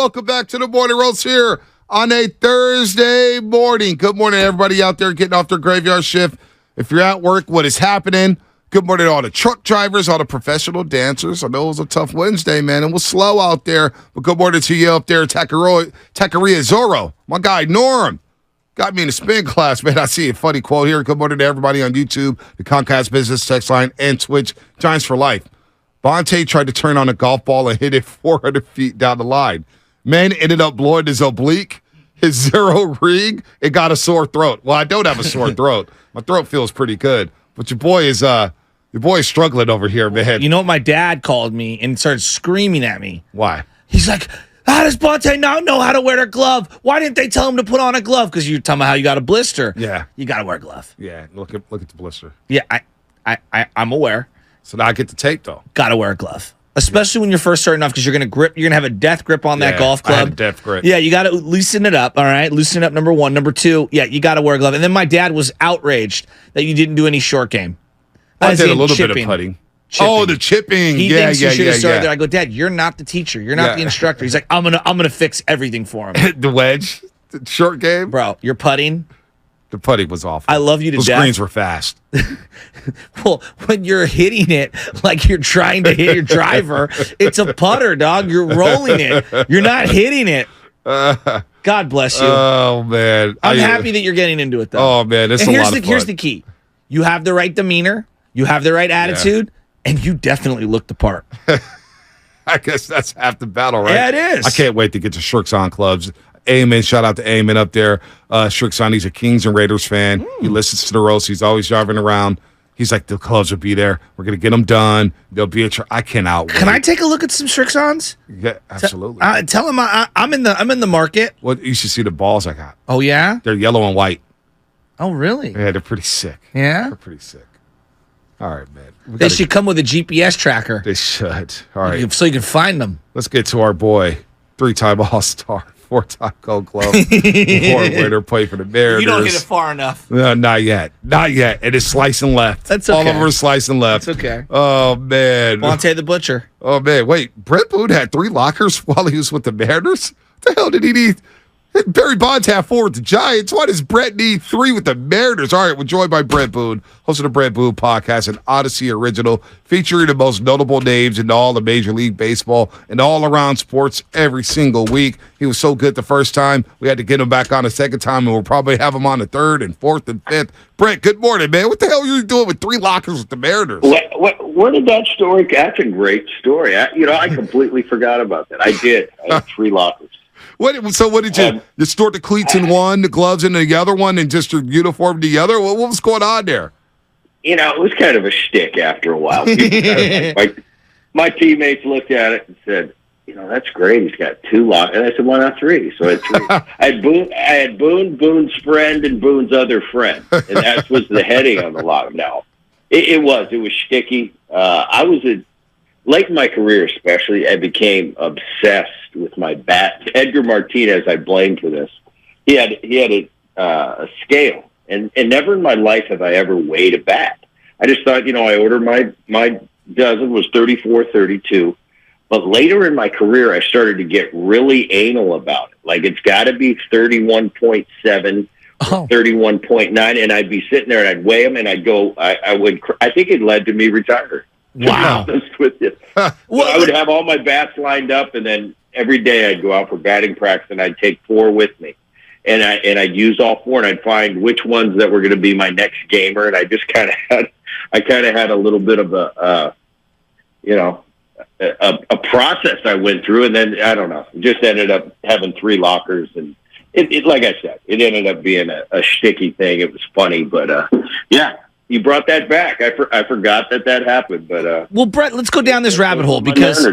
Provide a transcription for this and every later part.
Welcome back to the Morning Roast here on a Thursday morning. Good morning, everybody out there getting off their graveyard shift. If you're at work, what is happening? Good morning to all the truck drivers, all the professional dancers. I know it was a tough Wednesday, man, and it was slow out there. But good morning to you up there, Taqueria Zorro. My guy, Norm. Got me in a spin class, man. I see a funny quote here. Good morning to everybody on YouTube, the Comcast Business Text Line, and Twitch. Giants for life. Bonte tried to turn on a golf ball and hit it 400 feet down the line. Man ended up blowing his oblique, his zero ring, and got a sore throat. Well, I don't have a sore throat. My throat feels pretty good. But your boy is struggling over here, man. You know what? My dad called me and started screaming at me. Why? He's like, how does Bonte not know how to wear a glove? Why didn't they tell him to put on a glove? Because you're talking about how you got a blister. Yeah. You got to wear a glove. Yeah, look at the blister. Yeah, I'm aware. So now I get the tape, though. Got to wear a glove. Especially when you're first starting off, because you're going to have a death grip on that golf club. I had a death grip. Yeah, you got to loosen it up, all right? Loosen it up, number one. Number two, yeah, you got to wear a glove. And then my dad was outraged that you didn't do any short game. I did a little bit of putting. Chipping. Oh, the chipping. He thinks you should have started there. I go, Dad, you're not the teacher. You're not the instructor. He's like, I'm gonna fix everything for him. The wedge, the short game. Bro, you're putting. The putting was awful. I love you to death. Those greens were fast. Well, when you're hitting it like you're trying to hit your driver, it's a putter, dog. You're rolling it. You're not hitting it. God bless you. Oh, man. I'm happy that you're getting into it, though. Oh, man. It's a lot of fun. Here's the key. You have the right demeanor. You have the right attitude. And you definitely look the part. I guess that's half the battle, right? Yeah, it is. I can't wait to get to Shrixon clubs. Amen. Shout out to Amen up there. Shrixon, he's a Kings and Raiders fan. He listens to the roast. He's always driving around. He's like, the clubs will be there. We're going to get them done. They'll be at I cannot wait. Can I take a look at some Shrixons? Yeah, absolutely. Tell him I'm in the market. Well, you should see the balls I got. Oh, yeah? They're yellow and white. Oh, really? Yeah, they're pretty sick. Yeah? They're pretty sick. All right, man. They should come with a GPS tracker. They should. All right. So you can find them. Let's get to our boy, 3-time All-Star, 4-time Gold Glove, award winner, play for the Mariners. You don't hit it far enough. No, not yet. Not yet. It is slicing left. That's okay. All of them are slicing left. That's okay. Oh, man. Bonte the Butcher. Oh, man. Wait, Bret Boone had 3 lockers while he was with the Mariners? What the hell did he need? Barry Bonds had 4 with the Giants. Why does Bret need 3 with the Mariners? All right, we're joined by Bret Boone, host of the Bret Boone podcast, an Odyssey original featuring the most notable names in all of Major League Baseball and all around sports every single week. He was so good the first time, we had to get him back on a second time, and we'll probably have him on the third and fourth and fifth. Bret, good morning, man. What the hell are you doing with 3 lockers with the Mariners? Where did that story? That's a great story. I completely forgot about that. I did. I had 3 lockers. What did you? You store the cleats in one, the gloves in the other one, and just your uniform in the other? What was going on there? It was kind of a shtick after a while. My teammates looked at it and said, that's great. He's got 2 lockers. And I said, why not 3? So I had 3. I had Boone, Boone's friend, and Boone's other friend. And that was the heading on the locker. Now, it was shticky. I was late in my career, especially, I became obsessed with my bat. Edgar Martinez, I blamed for this. He had a scale, and never in my life have I ever weighed a bat. I just thought, I ordered my dozen was 34, 32. But later in my career, I started to get really anal about it. Like, it's got to be 31.7, 31.9, and I'd be sitting there and I'd weigh them, and I'd go, I think it led to me retiring. Wow. To be honest with you. Well, I would have all my bats lined up, and then every day I'd go out for batting practice, and I'd take 4 with me, and I'd use all 4, and I'd find which ones that were going to be my next gamer, and I just kind of had a little bit of a process I went through, and then I don't know, just ended up having 3 lockers, and it like I said, it ended up being a shticky thing. It was funny, but yeah. You brought that back. I forgot that happened, but well, Bret, let's go down this rabbit hole because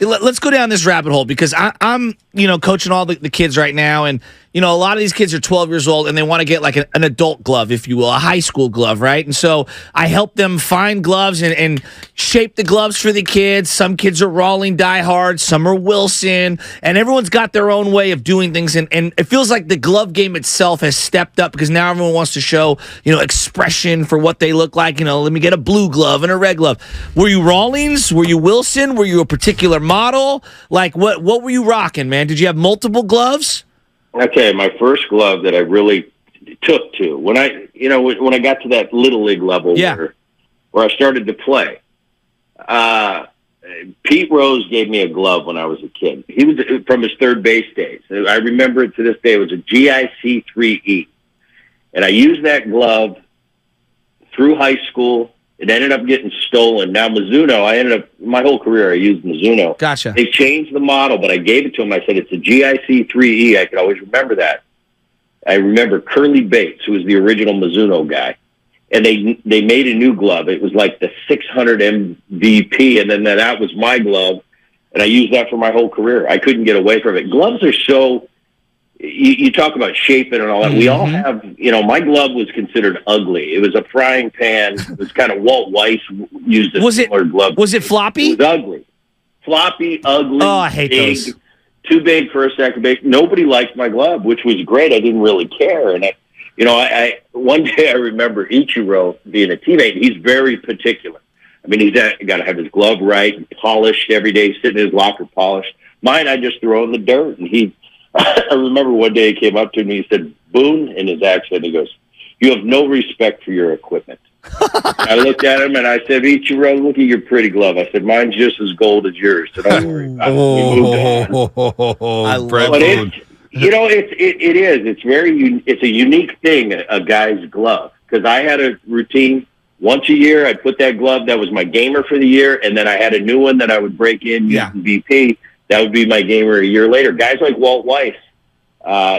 let's go down this rabbit hole because I'm coaching all the kids right now, and a lot of these kids are 12 years old and they want to get like an adult glove, if you will, a high school glove, right? And so I help them find gloves and shape the gloves for the kids. Some kids are Rawling Die Hard, some are Wilson, and everyone's got their own way of doing things. And it feels like the glove game itself has stepped up because now everyone wants to show expression for what what they look like. Let me get a blue glove and a red glove. Were you Rawlings? Were you Wilson? Were you a particular model? Like, what were you rocking, man? Did you have multiple gloves? Okay, my first glove that I really took to when I got to that little league level where I started to play. Pete Rose gave me a glove when I was a kid. He was from his third base days. I remember it to this day. It was a GIC 3E, and I used that glove through high school. It ended up getting stolen. Now Mizuno, my whole career I used Mizuno. Gotcha. They changed the model, but I gave it to him. I said, it's a GIC 3E. I could always remember that. I remember Curly Bates, who was the original Mizuno guy. And they made a new glove. It was like the 600 MVP, and then that was my glove. And I used that for my whole career. I couldn't get away from it. Gloves are so... You talk about shaping and all that. Mm-hmm. We all have, my glove was considered ugly. It was a frying pan. It was kind of Walt Weiss used a similar glove. Was it floppy? It was ugly. Floppy, ugly. Oh, I hate those. Too big for a second base. Nobody liked my glove, which was great. I didn't really care. And I one day I remember Ichiro being a teammate. He's very particular. I mean, he's got to have his glove right and polished every day, sitting in his locker polished. Mine, I just throw in the dirt, and I remember one day he came up to me, he said, Boone, in his accent, he goes, you have no respect for your equipment. I looked at him and I said, Ichiro, look at your pretty glove. I said, mine's just as gold as yours, so don't worry about it. Bret Boone. It is. It's a unique thing, a guy's glove, because I had a routine. Once a year, I'd put that glove. That was my gamer for the year, and then I had a new one that I would break in using BP. That would be my gamer a year later. Guys like Walt Weiss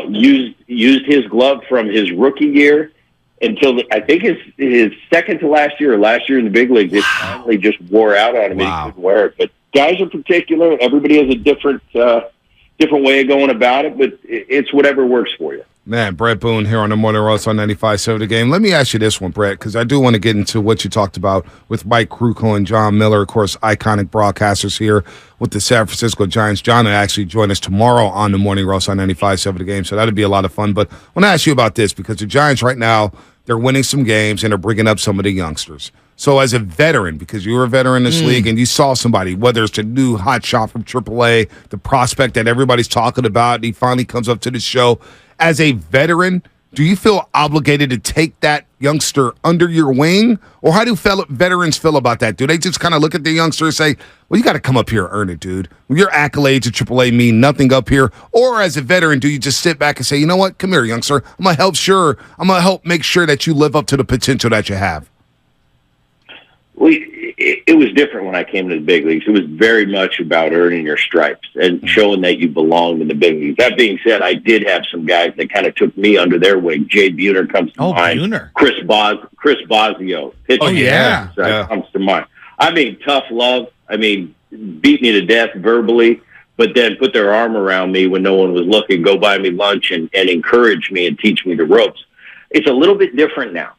used his glove from his rookie year until I think his second to last year or last year in the big leagues. It finally just wore out on him and he couldn't wear it. But guys are particular. Everybody has a different way of going about it, but it's whatever works for you. Man, Bret Boone here on the Morning Roast on 95.7 The Game. Let me ask you this one, Bret, because I do want to get into what you talked about with Mike Krukow and John Miller, of course, iconic broadcasters here with the San Francisco Giants. John will actually join us tomorrow on the Morning Roast on 95.7 The Game, so that'll be a lot of fun. But I want to ask you about this, because the Giants right now, they're winning some games and they're bringing up some of the youngsters. So as a veteran, because you were a veteran in this league and you saw somebody, whether it's a new hot shot from AAA, the prospect that everybody's talking about, and he finally comes up to the show. As a veteran, do you feel obligated to take that youngster under your wing? Or how do fellow veterans feel about that? Do they just kind of look at the youngster and say, well, you got to come up here and earn it, dude. Your accolades at AAA mean nothing up here. Or as a veteran, do you just sit back and say, you know what? Come here, youngster. I'm going to help make sure that you live up to the potential that you have. Well, it was different when I came to the big leagues. It was very much about earning your stripes and showing that you belonged in the big leagues. That being said, I did have some guys that kind of took me under their wing. Jay Buhner comes to mind. Buhner. Chris Bosio. Comes to mind. I mean, tough love. I mean, beat me to death verbally, but then put their arm around me when no one was looking, go buy me lunch and encourage me and teach me the ropes. It's a little bit different now.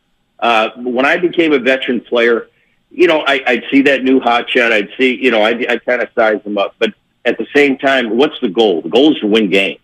When I became a veteran player, I'd see that new hotshot. I'd see, I'd kind of size them up. But at the same time, what's the goal? The goal is to win games.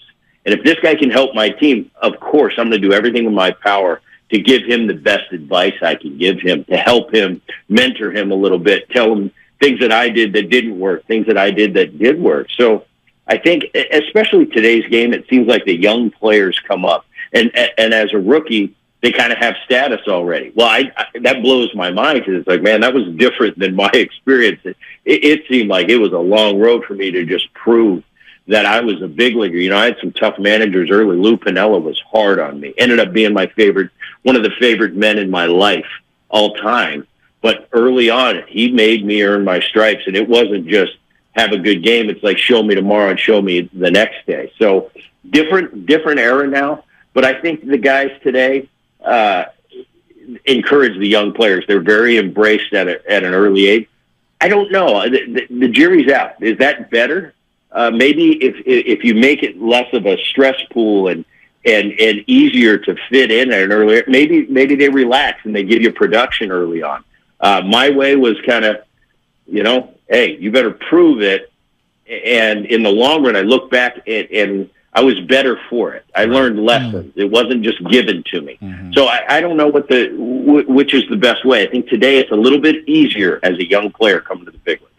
And if this guy can help my team, of course, I'm going to do everything in my power to give him the best advice I can give him, to help him, mentor him a little bit, tell him things that I did that didn't work, things that I did that did work. So I think, especially today's game, it seems like the young players come up. And as a rookie, they kind of have status already. Well, that blows my mind, because it's like, man, that was different than my experience. It seemed like it was a long road for me to just prove that I was a big leaguer. I had some tough managers early. Lou Piniella was hard on me. Ended up being one of the favorite men in my life all time. But early on, he made me earn my stripes, and it wasn't just have a good game. It's like, show me tomorrow and show me the next day. So different era now. But I think the guys today encourage the young players. They're very embraced at an early age. I don't know. The jury's out. Is that better? Maybe if you make it less of a stress pool and easier to fit in at an earlier, maybe they relax and they give you production early on. My way was kind of, hey, you better prove it. And in the long run, I look back and I was better for it. I learned lessons. It wasn't just given to me. So I don't know which is the best way. I think today it's a little bit easier as a young player coming to the big leagues.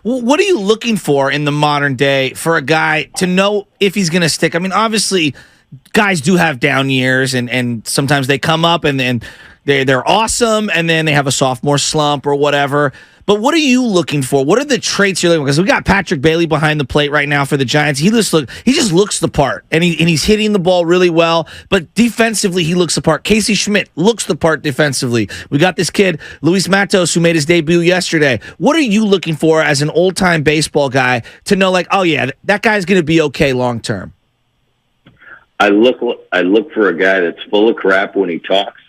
Well, what are you looking for in the modern day for a guy to know if he's going to stick? I mean, obviously, guys do have down years, and sometimes they come up and they're awesome, and then they have a sophomore slump or whatever. But what are you looking for? What are the traits you're looking for? Because we got Patrick Bailey behind the plate right now for the Giants. He just looks the part, and he's hitting the ball really well. But defensively, he looks the part. Casey Schmidt looks the part defensively. We got this kid, Luis Matos, who made his debut yesterday. What are you looking for as an old-time baseball guy to know, like, oh, yeah, that guy's going to be okay long-term? I look for a guy that's full of crap when he talks,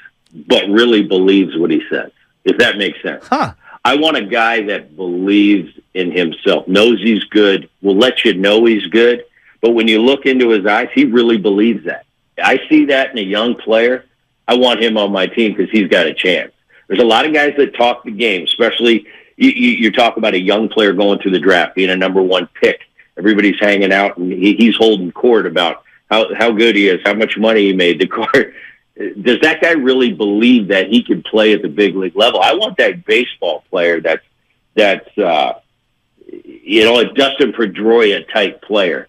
but really believes what he says, if that makes sense. Huh. I want a guy that believes in himself, knows he's good, will let you know he's good, but when you look into his eyes, he really believes that. I see that in a young player. I want him on my team because he's got a chance. There's a lot of guys that talk the game, especially you talk about a young player going through the draft, being a number one pick. Everybody's hanging out, and he's holding court about how good he is, how much money he made, the court. Does that guy really believe that he can play at the big league level? I want that baseball player that's a Dustin Pedroia type player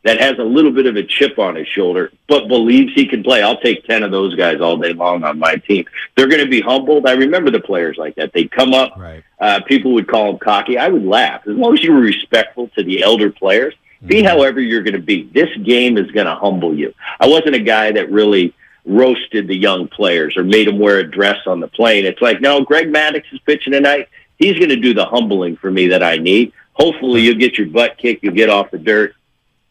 that has a little bit of a chip on his shoulder, but believes he can play. I'll take 10 of those guys all day long on my team. They're going to be humbled. I remember the players like that. They'd come up. Right. People would call them cocky. I would laugh. As long as you were respectful to the elder players, be however you're going to be. This game is going to humble you. I wasn't a guy that really roasted the young players or made them wear a dress on the plane. It's like, no, Greg Maddux is pitching tonight. He's going to do the humbling for me that I need. Hopefully you'll get your butt kicked, you'll get off the dirt,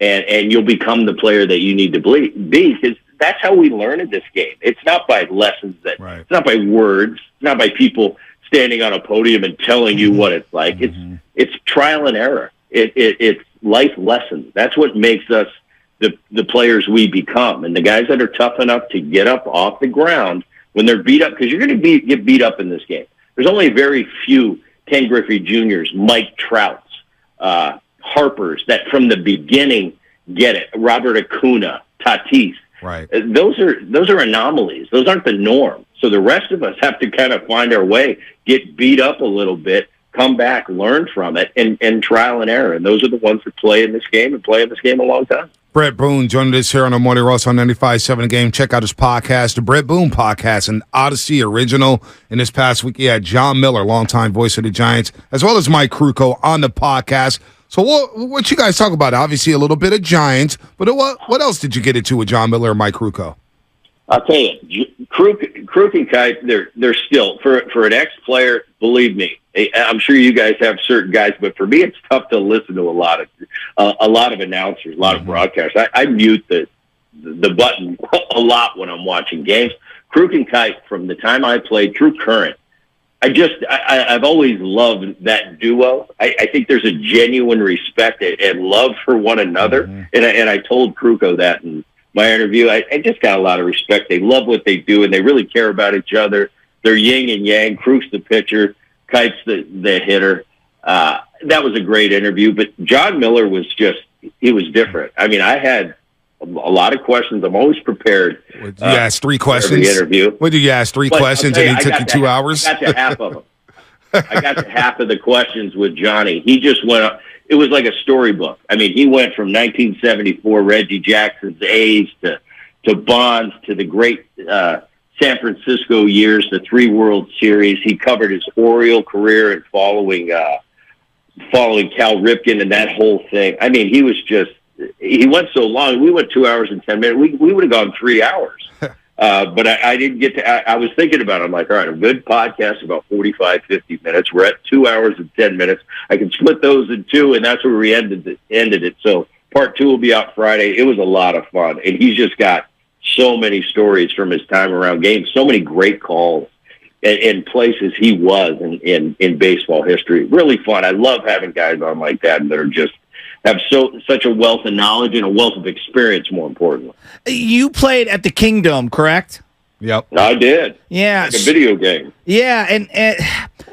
and you'll become the player that you need to be, because that's how we learn in this game. It's not by lessons. It's not by words. It's not by people standing on a podium and telling you what it's like. It's trial and error. It's life lessons. That's what makes us the players we become, and the guys that are tough enough to get up off the ground when they're beat up, because you're going to get beat up in this game. There's only very few Ken Griffey Jr.'s, Mike Trouts, Harpers that from the beginning get it. Robert Acuna, Tatis. Right. Those are anomalies. Those aren't the norm. So the rest of us have to kind of find our way, get beat up a little bit, come back, learn from it, and trial and error. And those are the ones that play in this game and play in this game a long time. Bret Boone joined us here on the Morning Rush on 95.7 Game. Check out his podcast, the Bret Boone Podcast, an Odyssey original. In this past week, he had John Miller, longtime voice of the Giants, as well as Mike Krukow on the podcast. So what you guys talk about? Obviously, a little bit of Giants, but what else did you get into with John Miller and Mike Krukow? I'll tell you, Kruk and Kite, they're still, for an ex-player, believe me, I'm sure you guys have certain guys, but for me, it's tough to listen to a lot of announcers, a lot of broadcasters. I mute the button a lot when I'm watching games. Kruk and Kite, from the time I played through current, I've always loved that duo. I think there's a genuine respect and love for one another, and I told Krukow that in my interview. I just got a lot of respect. They love what they do, and they really care about each other. They're yin and yang. Kruk's the pitcher, Kite's the hitter. That was a great interview, but John Miller was he was different. I mean, I had a lot of questions. I'm always prepared. You asked 3 questions? Every interview. What did you ask, 3 questions, and he took you 2 hours? I got to half of them. I got to half of the questions with Johnny. He just went up. It was like a storybook. I mean, he went from 1974 Reggie Jackson's A's to Bonds to the great San Francisco years, the 3 World Series. He covered his Oriole career and following Cal Ripken and that whole thing. I mean, he went so long. We went 2 hours and 10 minutes. We would have gone 3 hours. But I didn't get to, I was thinking about it. I'm like, all right, a good podcast, about 45, 50 minutes. We're at 2 hours and 10 minutes. I can split those in 2, and that's where we ended it. So part 2 will be out Friday. It was a lot of fun. And he's just got so many stories from his time around games, so many great calls and places he was in baseball history. Really fun. I love having guys on like that that are just have such a wealth of knowledge and a wealth of experience, more importantly. You played at the Kingdom, correct? Yep. I did. Yeah. Like a video game. Yeah, and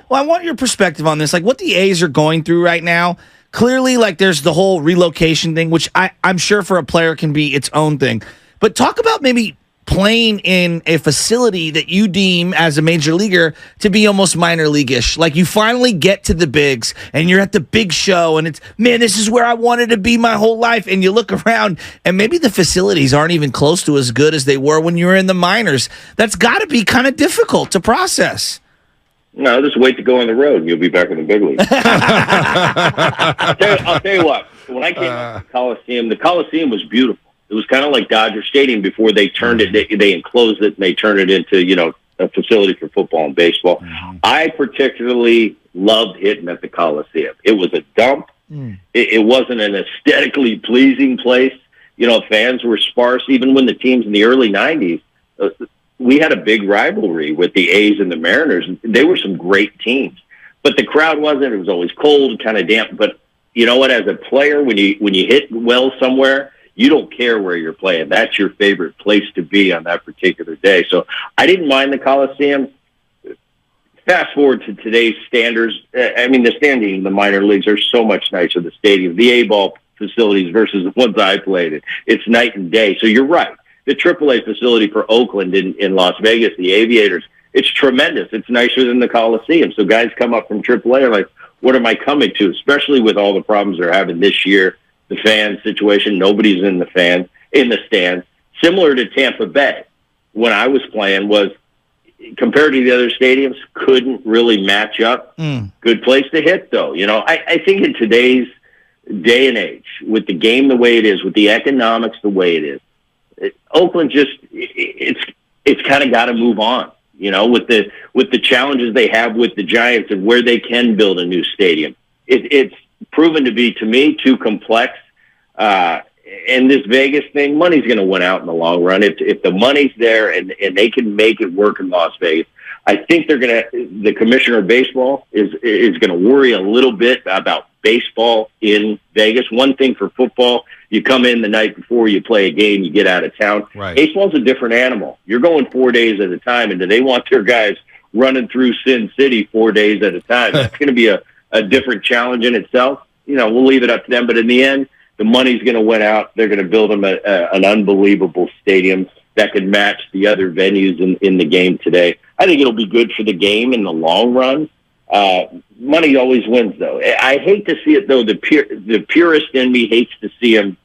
well, I want your perspective on this, like what the A's are going through right now, clearly, like, there's the whole relocation thing, which I'm sure for a player can be its own thing. But talk about maybe playing in a facility that you deem as a major leaguer to be almost minor league-ish. Like, you finally get to the bigs and you're at the big show and it's, man, this is where I wanted to be my whole life. And you look around and maybe the facilities aren't even close to as good as they were when you were in the minors. That's got to be kind of difficult to process. No, just wait to go on the road and you'll be back in the big league. I'll tell you what, when I came to the Coliseum was beautiful. It was kind of like Dodger Stadium before they turned it, they enclosed it and they turned it into, a facility for football and baseball. Mm-hmm. I particularly loved hitting at the Coliseum. It was a dump. It wasn't an aesthetically pleasing place. Fans were sparse. Even when the teams in the early 90s, we had a big rivalry with the A's and the Mariners. They were some great teams. But the crowd wasn't. It was always cold, kind of damp. But you know what? As a player, when you hit well somewhere, you don't care where you're playing. That's your favorite place to be on that particular day. So I didn't mind the Coliseum. Fast forward to today's standards. The standing in the minor leagues are so much nicer. The stadium, the A-ball facilities versus the ones I played in. It's night and day. So you're right. The AAA facility for Oakland in Las Vegas, the Aviators, it's tremendous. It's nicer than the Coliseum. So guys come up from AAA are like, what am I coming to? Especially with all the problems they're having this year. The fan situation, nobody's in the stands. Similar to Tampa Bay, when I was playing, was compared to the other stadiums, couldn't really match up. Good place to hit, though. I think in today's day and age, with the game the way it is, with the economics the way it is, Oakland it's kind of got to move on. With the challenges they have with the Giants and where they can build a new stadium, it's proven to be, to me, too complex. And this Vegas thing, money's going to win out in the long run. If the money's there and they can make it work in Las Vegas, I think the commissioner of baseball is going to worry a little bit about baseball in Vegas. One thing for football, you come in the night before you play a game, you get out of town. Right. Baseball's a different animal. You're going 4 days at a time, and do they want their guys running through Sin City 4 days at a time? That's going to be a different challenge in itself. We'll leave it up to them. But in the end, the money's going to win out. They're going to build them an unbelievable stadium that can match the other venues in the game today. I think it'll be good for the game in the long run. Money always wins, though. I hate to see it, though. The purist in me hates to see them.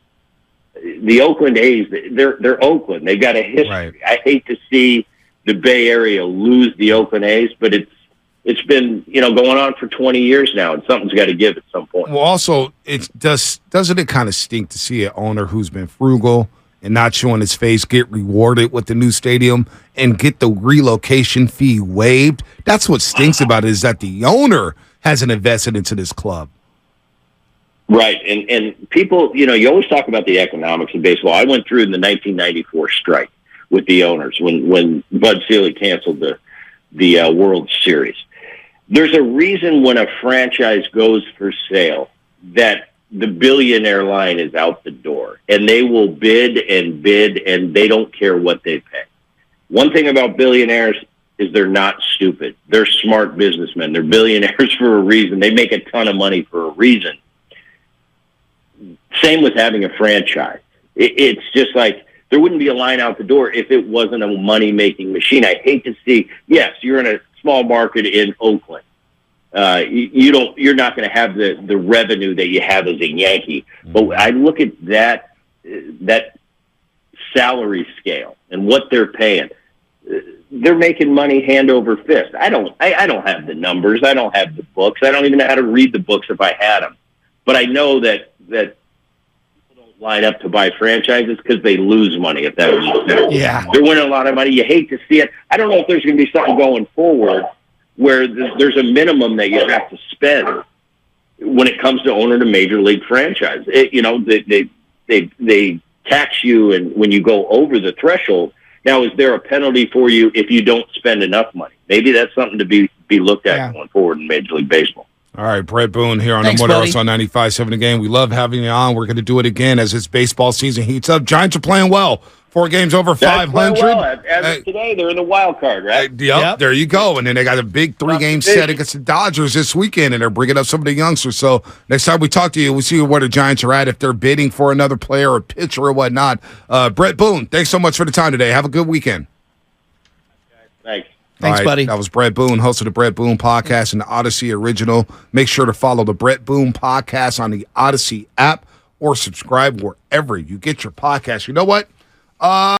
The Oakland A's, they're Oakland. They've got a history. Right. I hate to see the Bay Area lose the Oakland A's, but it's been going on for 20 years now, and something's got to give at some point. Well, also, doesn't it kind of stink to see an owner who's been frugal and not showing his face get rewarded with the new stadium and get the relocation fee waived? That's what stinks about it, is that the owner hasn't invested into this club. Right, and people, you always talk about the economics of baseball. I went through the 1994 strike with the owners when Bud Selig canceled the World Series. There's a reason when a franchise goes for sale that the billionaire line is out the door, and they will bid, and they don't care what they pay. One thing about billionaires is they're not stupid. They're smart businessmen. They're billionaires for a reason. They make a ton of money for a reason. Same with having a franchise. It's just like there wouldn't be a line out the door if it wasn't a money-making machine. I hate to see, yes, you're in a small market in Oakland. You're not going to have the revenue that you have as a Yankee. But I look at that salary scale and what they're paying. They're making money hand over fist. I don't have the numbers. I don't have the books. I don't even know how to read the books if I had them. But I know that people don't line up to buy franchises because they lose money, if that makes sense. Yeah. They're winning a lot of money. You hate to see it. I don't know if there's going to be something going forward where there's a minimum that you have to spend when it comes to owning a major league franchise. They tax you, and when you go over the threshold. Now, is there a penalty for you if you don't spend enough money? Maybe that's something to be looked at going forward in Major League Baseball. All right, Bret Boone here on Thanks, the Morning buddy. on 95.7 The Game. We love having you on. We're going to do it again as this baseball season heats up. Giants are playing well. 4 games over 500. As of today, they're in the wild card, right? Yep, there you go. And then they got a big 3-game set against the Dodgers this weekend, and they're bringing up some of the youngsters. So next time we talk to you, we'll see where the Giants are at, if they're bidding for another player or pitcher or whatnot. Bret Boone, thanks so much for the time today. Have a good weekend. Thanks. Thanks, buddy. That was Bret Boone, host of the Bret Boone Podcast and the Odyssey Original. Make sure to follow the Bret Boone Podcast on the Odyssey app or subscribe wherever you get your podcast. You know what?